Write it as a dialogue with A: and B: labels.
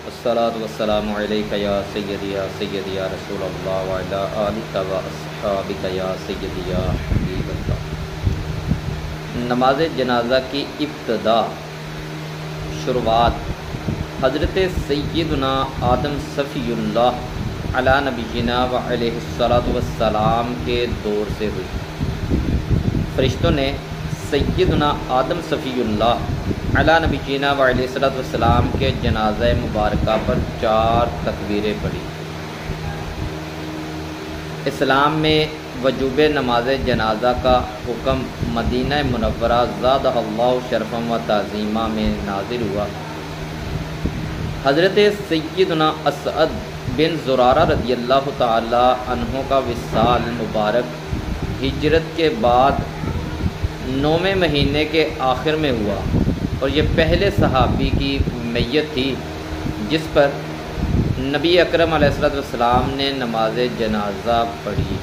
A: अस्सलातु वस्सलामु अलैका या सय्यदी या रसूलल्लाह व अला आलिका व अस्हाबिका या सय्यदी या हबीबल्लाह। नमाज जनाजा की इब्तिदा शुरुआत हज़रत सय्यदना आदम सफ़ीउल्लाह अला नबीना व अलैहिस्सलातु वस्सलाम के दौर से हुई। फ़रिश्तों ने सय्यदना आदम सफ़ीउल्लाह अला नबीना व अलैहिस्सलातु वस्सलाम के जनाज़ा मुबारका पर 4 तकबीरें पढ़ी। इस्लाम में वजूब नमाज जनाजा का हुक्म मदीना मुनव्वरा ज़ादहल्लाहु शरफ़न व ताज़ीमा में नाज़िल हुआ। हज़रत सय्यदना असअद बिन ज़ुरारा रज़ियल्लाहु ताला अन्हु का विसाल मुबारक हिजरत के बाद 9वें महीने के आखिर में हुआ और ये पहले सहाबी की मैयत थी जिस पर नबी अकरम अलैहिस्सलाम ने नमाज जनाजा पढ़ी।